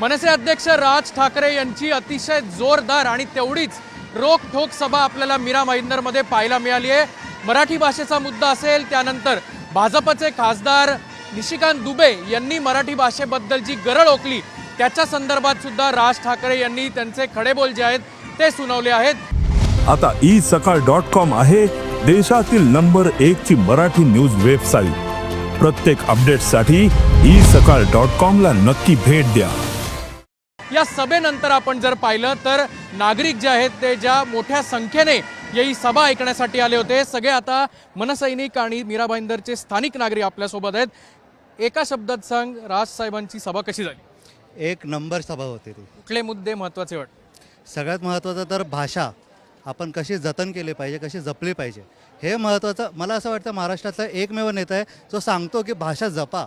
मनसे अध्यक्ष राज ठाकरे यांची अतिशय जोरदार आणि तेवढीच रोखठोक सभा आपल्याला मीरा भाईंदरमध्ये पाहायला मिळाली आहे। मराठी भाषेचा मुद्दा असेल, त्यानंतर भाजपचे खासदार निशिकांत दुबे यांनी मराठी भाषेबद्दल जी गरळ ओकली त्याच्या संदर्भात सुद्धा राज ठाकरे यांनी त्यांचे खडे बोल जे आहेत ते सुनावले आहेत। आता isakal.com आहे देशातील नंबर 1 ची मराठी न्यूज वेबसाईट। प्रत्येक अपडेटसाठी isakal.com ला नक्की भेट द्या। या सभेनंतर आपण जर पाहिलं तर नागरिक जे आहेत ते ज्या मोठ्या संख्येने ही सभा ऐकण्यासाठी आले होते, सगळे आता मनसैनिक आणि मीरा भाईंदरचे स्थानिक नागरिक आपल्यासोबत आहेत। एका शब्दात सांग, राज साहेबांची सभा कशी झाली? एक नंबर सभा होती ती। कुठले मुद्दे महत्त्वाचे वाटते? सगळ्यात महत्त्वाचं तर भाषा आपण कशी जतन केली पाहिजे, कशी जपली पाहिजे हे महत्त्वाचं। मला असं वाटतं महाराष्ट्रातला एकमेव नेता आहे जो सांगतो की भाषा जपा,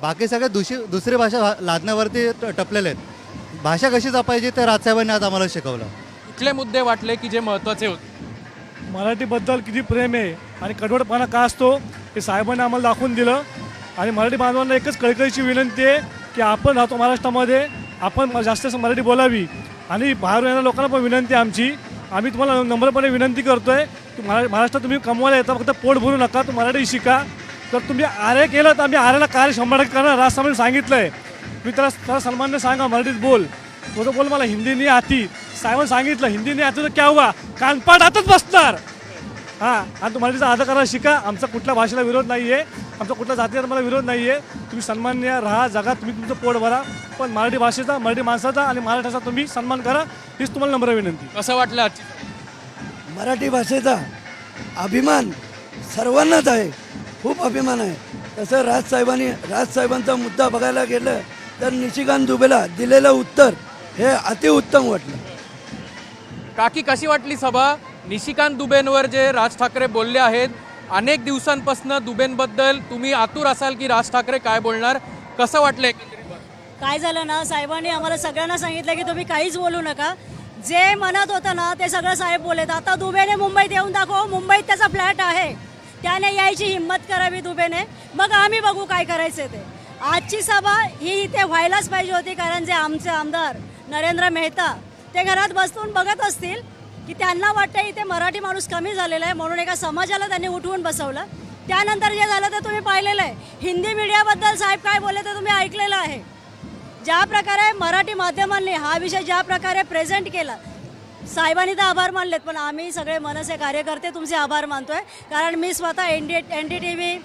बाकी सगळे दुसरी भाषा लादण्यावरती टपलेले आहेत। भाषा कशी जपायची ते राजसाहेबांनी आज आम्हाला शिकवलं। कुठले मुद्दे वाटले की जे महत्त्वाचे होते? मराठीबद्दल किती प्रेम आहे आणि कडवटपणा का असतो हे साहेबांनी आम्हाला दाखवून दिलं। आणि मराठी बांधवांना एकच कळकळीची विनंती आहे की आपण राहतो महाराष्ट्रामध्ये, आपण जास्त मराठी बोलावी। आणि बाहेरून येणाऱ्या लोकांना पण विनंती आहे आमची, आम्ही तुम्हाला नम्रपणे विनंती करतोय की महाराष्ट्रात तुम्ही कमवायला येता, फक्त पोट भरू नका, तुम्ही मराठी शिका। तर तुम्ही आर्य केलं तर आम्ही आर्याला कार्य 100% करणार, राजसाहेबांनी सांगितलं आहे। तुम्ही त्याला सन्मानने सांगा मराठीत बोल। तो जो बोल मला हिंदी नाही आती, साहेबांनी सांगितलं हिंदी नाही आती तर क्या हुआ, कानपाट आतच बसणार। हां, आणि तुम्ही मराठीचा आदर करायला शिका। आमचा कुठल्या भाषेला विरोध नाही आहे, आमचा कुठल्या जातीला मला विरोध नाही आहे। तुम्ही सन्मान्य राहा, जगा, तुम्ही तुमचं पोट भरा, पण मराठी भाषेचा, मराठी माणसाचा आणि महाराष्ट्राचा तुम्ही सन्मान करा, हीच तुम्हाला नम्र विनंती। कसं वाटलं आजची? मराठी भाषेचा अभिमान सर्वांनाच आहे, खूप अभिमान आहे। तसं राजसाहेबांचा मुद्दा बघायला गेलं तर निशिकांत दुबेला दिलेलं उत्तर हे अतिउत्तम वाटलं। काकी कशी वाटली सभा? निशिकांत दुबेंवर जे राज ठाकरे बोलले आहेत, अनेक दिवसांपासून दुबेंबद्दल तुम्ही आतुर असाल की राज ठाकरे काय बोलणार, कसं वाटलं एकंदरीत? काय झालं ना, साहेबांनी आम्हाला सगळ्यांना सांगितलं की तुम्ही काहीच बोलू नका, जे मनात होतं ना ते सगळं साहेब बोलत। आता दुबेने मुंबईत येऊन दाखव, मुंबईत त्याचा फ्लॅट आहे, त्याने यायची हिंमत करावी दुबेने, मग आम्ही बघू काय करायचं ते। आजची सभा ही इथे व्हायलाच पाहिजे होती, कारण जे आमचे आमदार नरेंद्र मेहता ते घरात बसून बघत असतील की त्यांना वाटतं इथे मराठी माणूस कमी झालेला आहे, म्हणून एका समाजाला त्यांनी उठवून बसवलं। त्यानंतर जे झालं ते तुम्ही पाहिलेलं आहे। हिंदी मीडियाबद्दल साहेब काय बोलले ते तुम्ही ऐकलेलं आहे। ज्या प्रकारे मराठी माध्यमांनी हा विषय ज्या प्रकारे प्रेझेंट केला, साहेबांनी तर आभार मानलेत, पण आम्ही सगळे मनसे कार्यकर्ते तुमचे आभार मानतोय। कारण मी स्वतः NDTV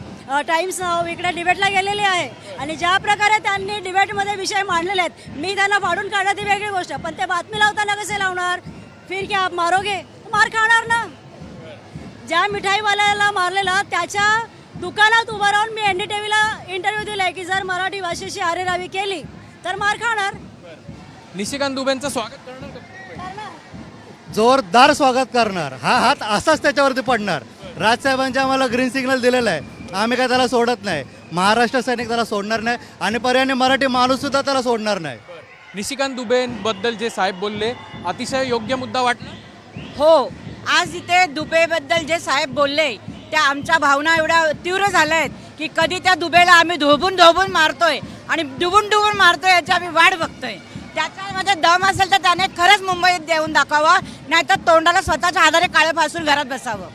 टाइम्स नाव इकडे डिबेटला गेलेली आहे, आणि ज्या प्रकारे त्यांनी डिबेटमध्ये विषय मांडलेले आहेत, मी त्यांना फाडून काढणं ती वेगळी गोष्ट, पण ते बातमी लावताना कसे लावणार? फिर क्या आप मारोगे? मार खाणार ना। ज्या मिठाईवाल्याला मारलेला त्याच्या दुकानात उभं राहून मी NDTVला इंटरव्ह्यू दिलाय की जर मराठी भाषेची आरेरावी केली तर मार खाणार। निशिकांत दुबेंचं स्वागत करणार का? जोरदार स्वागत करणार, हा हात असाच त्याच्यावरती पडणार। राजसाहेबांचे आम्हाला ग्रीन सिग्नल दिलेला आहे, आम्ही काय त्याला सोडत नाही। महाराष्ट्र सैनिक त्याला सोडणार नाही आणि पर्यायाने मराठी माणूस सुद्धा त्याला सोडणार नाही। निशिकांत दुबेंबद्दल जे साहेब बोलले अतिशय योग्य मुद्दा वाटला? हो, आज इथे दुबेबद्दल जे साहेब बोलले त्या आमच्या भावना एवढ्या तीव्र झाल्या आहेत की कधी त्या दुबेला आम्ही धोबून मारतोय आणि डुबून मारतोय, याची आम्ही वाट बघतोय। त्याच्यामध्ये दम असेल तर त्याने खरंच मुंबईत देऊन दाखवावं, नाहीतर तोंडाला स्वतःच्या आधारे काळे फासून घरात बसावं।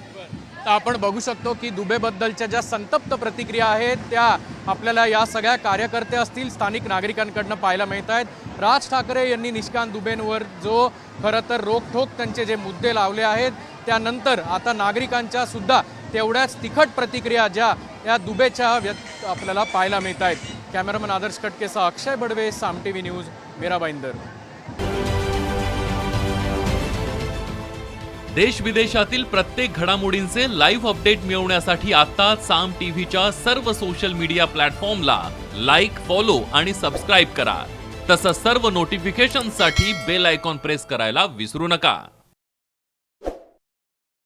तर आपण बघू शकतो की दुबेबद्दलच्या ज्या संतप्त प्रतिक्रिया आहेत त्या आपल्याला या सगळ्या कार्यकर्ते असतील, स्थानिक नागरिकांकडनं पाहायला मिळत आहेत। राज ठाकरे यांनी निशिकांत दुबेंवर जो खरं तर रोखठोक त्यांचे जे मुद्दे लावले आहेत, त्यानंतर आता नागरिकांच्या सुद्धा तेवढ्याच तिखट प्रतिक्रिया ज्या या दुबेच्या आपल्याला पाहायला मिळत आहेत। कॅमेरामन आदर्श कटकेसह अक्षय बडवे, साम TV न्यूज, मीरा भाईंदर। देश विदेशातील प्रत्येक घडामोडींचे लाईव्ह अपडेट मिळवण्यासाठी आता साम टीव्हीच्या सर्व सोशल मीडिया प्लॅटफॉर्मला लाईक, फॉलो आणि सबस्क्राईब करा। तसंच सर्व नोटिफिकेशनसाठी बेल आयकॉन प्रेस करायला विसरू नका।